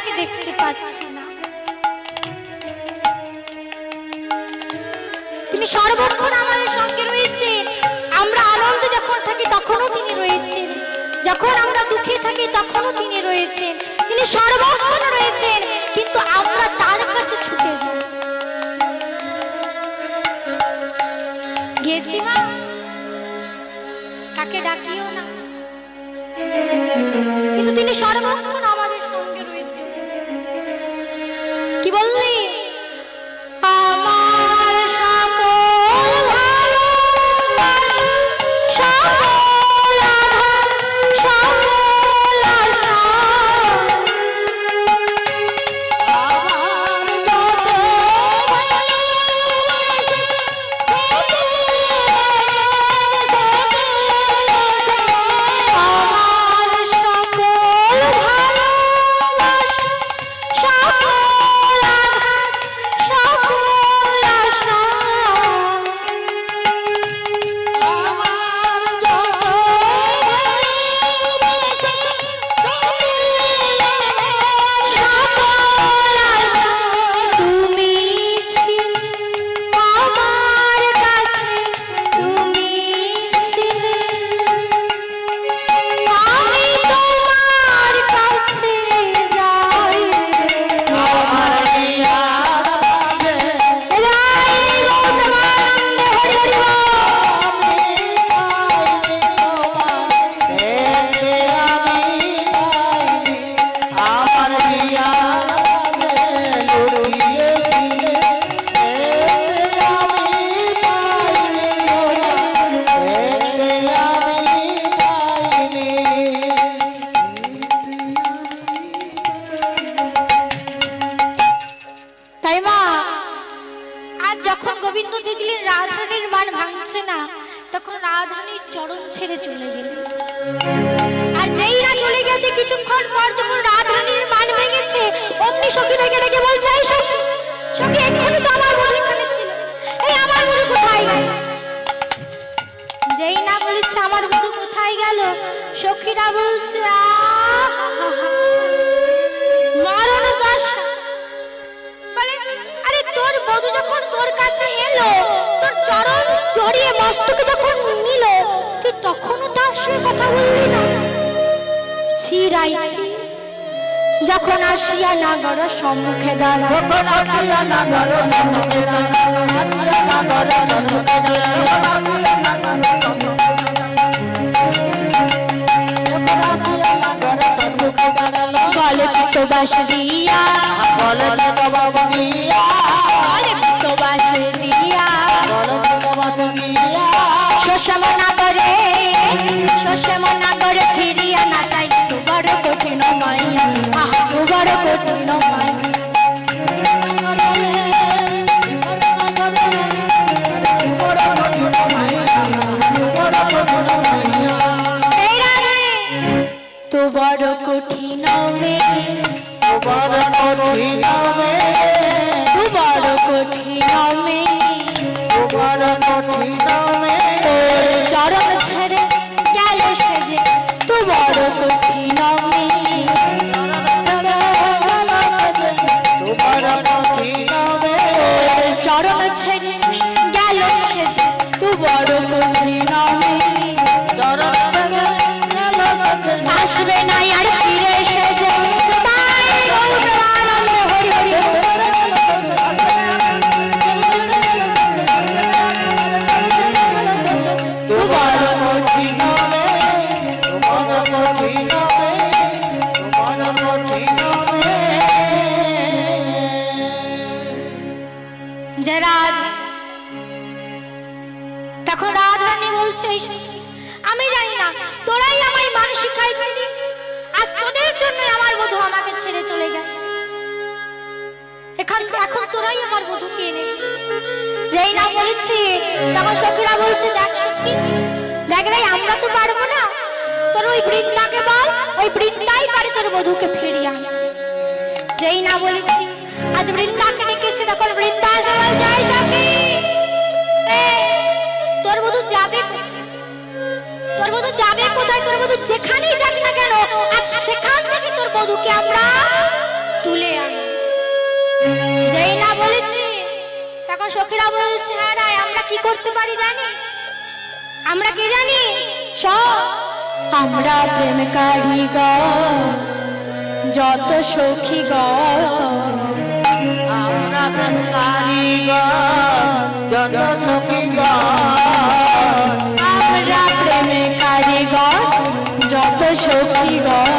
তাকে দেখতে পাচ্ছি না। তিনি সর্বক্ষণ আমাদের সঙ্গে রয়েছেন। আমরা আনন্দে যখন থাকি তখনও তিনি রয়েছেন, যখন আমরা দুঃখে থাকি তখনও তিনি রয়েছেন। তিনি সর্বক্ষণ রয়েছেন, কিন্তু আমরা তার কাছে ছুটে যাই। গেছি মা, তাকে ডাকিও না, কিন্তু তিনি সর্বক্ষণ আমাদের সঙ্গে রয়েছে। কি বললি? আমার সকল ভালোবাসা, সকল আধার, সকল আশা, আমার যত আমার সকল ভালোবাসা, সকল আধার, সকল আশা, আমার যত সকল আশা, তুমি ছিলে আমার কাছে, তুমি ছিলে, আমি তোমার কাছে যাই আমার ইয়ার মাঝে রাই গোসমানন্দে হরি হরি বল। তাই মা, আজ যখন গোবিন্দ দেখলেন রাধারানীর মান ভাঙছে না, তখন রাধারানীর চরণ ছেড়ে চলে গেলেন। আর যেই না চলে গেছে, কিছুক্ষণ পর যখন রাধারানীর মান ভেঙেছে, অমনি সখী থেকে ডেকে বলছে, এই সখী, সখী এক্ষুনি তো আমার বধূ এখানে ছিল, এই আমার বধূ কোথায় গেল? যেই না বলেছে আমার বধূ কোথায় গেল, সখীরা বলছে, মরণ দশা। বলে, আরে তোর বধূ যখন তোর কাছে এলো, তোর চরণ জড়িয়ে মস্তকে যখন নিল, তুই তখনও তার সঙ্গে কথা বললি না? ছিরাইছি যখন আসিয়া নাগর সম্মুখে দাঁড়া, যখন আসিয়া নাগর সম্মুখে দাঁড়া, আসিয়া নাগর সম্মুখে দাঁড়া, বলে তো বাস দিয়া, বলে তো বাস দিয়া, বলে তো বাস দিয়া, বলে তো বাস দিয়া, শোষম না করে, শোষম না করে ফিরিয়া না চাই, তো বড় কঠিন মাইয়া, আহা তো বড় কঠিন মাইয়া। তো বড় কঠিন মে, তো বড় কঠিন মে, তো বড় কঠিন মে, তো বড় কঠিন মে, চরণ ছেড়ে গেল সেজে, তো বড় কঠিন মে, চরণ ছেড়ে গেল সেজে, তো বড় কঠিন মে, চরণ ছেড়ে আসবে না আর ফিরে সেজে, তাই গৌরানন্দে হরি হরি তো বড় কঠিন মে, তো বড় কঠিন মে, তো বড় কঠিন মে। যারা তখন রাধারানী বলছে, এই সখী, আমি জানি না তোরাই আমায় মান শিখাইছিলি, আজ তোদের জন্য আমার বধূ আমাকে ছেড়ে চলে গেছে, এখন তোরাই আমার বধূকে এনে। যেই না বলেছি, তখন সখীরা বলছে, দেখ সখী, দেখ রে, আমরা তো পারবো না, তোর ওই বৃন্দাকে বল, ওই বৃন্দাই পারে তোর বধূকে ফিরিয়ে আন। যেই না বলেছি, আজ বৃন্দাকে ডেকেছে, তখন বৃন্দা সবাই যায়, সখী তোর বধূ যাবে কোথায়? তোর বধূ যাবে কোথায়? তোর বধূ যেখানেই যাক না কেন, আজ সেখান থেকে তোর বধূকে আমরা তুলে আন। যেই না বলেছি তখন সখীরা বলছে, হ্যাঁ রায়, আমরা কি করতে পারি জানিস? আমরা কি জানিস? আমরা প্রেম কারিগর যত সখী গর, আমরা প্রেম কারিগর যত সখী গর, আমরা প্রেম কারিগর যত সখী গর।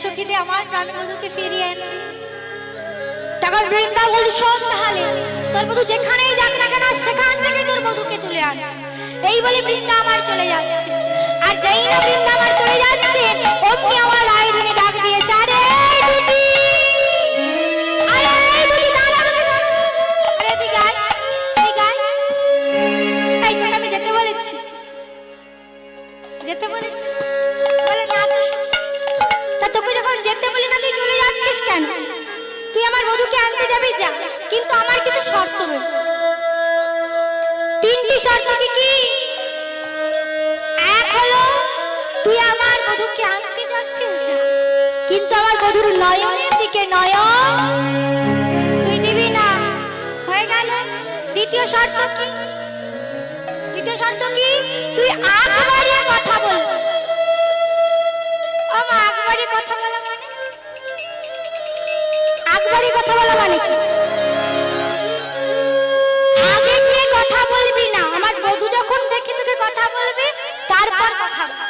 সখীতে আমার প্রাণবধূকে ফিরিয়ে আনবি। তখন বৃন্দা বল, শোন তাহলে, তোর বধূ যেখানেই যাক না কেন সেখান থেকে তোর বধূকে তুলে আন। এই বলে বৃন্দা আমার চলে যাচ্ছে। আর যেই না বৃন্দা আমার চলে যাচ্ছে, অমনি আমার রায়ধনী ডাক দিয়েছে, আরে দুটি, আরে দুটি, দাঁড়া, আরে এদিকে আয়, এদিকে আয়। এই তোকে আমি যেতে বলেছি, যেতে বলেছি, বলে না তো। তা তোকে যখন যেতে বলি না, তুই চলে যাচ্ছিস কেন? তুই আমার বধূকে আনতে যাবি, যা, কিন্তু আমার কিছু শর্ত রয়েছে। তিনটি শর্ত। কি? এক হলো তুই আমার বধূকে আনতে যাচ্ছিস, যা, কিন্তু আমার বধূর নয়নের দিকে নয়ন তুই দিবি না। হয়ে গেল। দ্বিতীয় শর্ত কি? দ্বিতীয় শর্ত কি? তুই আগ বাড়িয়ে কথা বল। আগ বাড়িয়ে কথা বলা মানে? আগ বাড়িয়ে কথা বলা মানে কি? আগে গিয়ে কথা বলবি না, আমার বধূ যখন দেখি তোকে কথা বলবে তারপর কথা বল।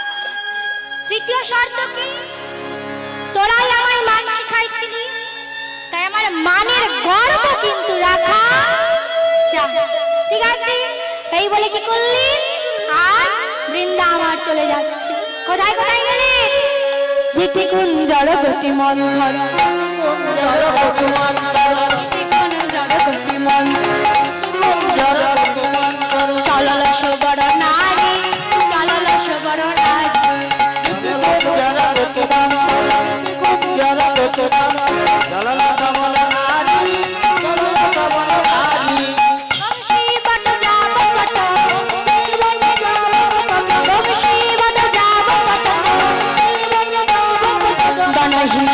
তৃতীয় শর্ত কি? তোরাই আমায় মান শিখাইছিলি, তাই আমার মানের গর্ব কিন্তু রাখা চাই। ঠিক আছে? এই বলে কি করলি? আজ বৃন্দা আমার চলে যাচ্ছে। কোথায় কোথায় গেলি? জিতি কুঞ্জর গতি মন্থর, জিতি কুঞ্জর গতি মন্থর, চলল সবর নারী, চলল সবর নারী, বংশী বট যাব কত, বংশী বট যাব কত, বনহি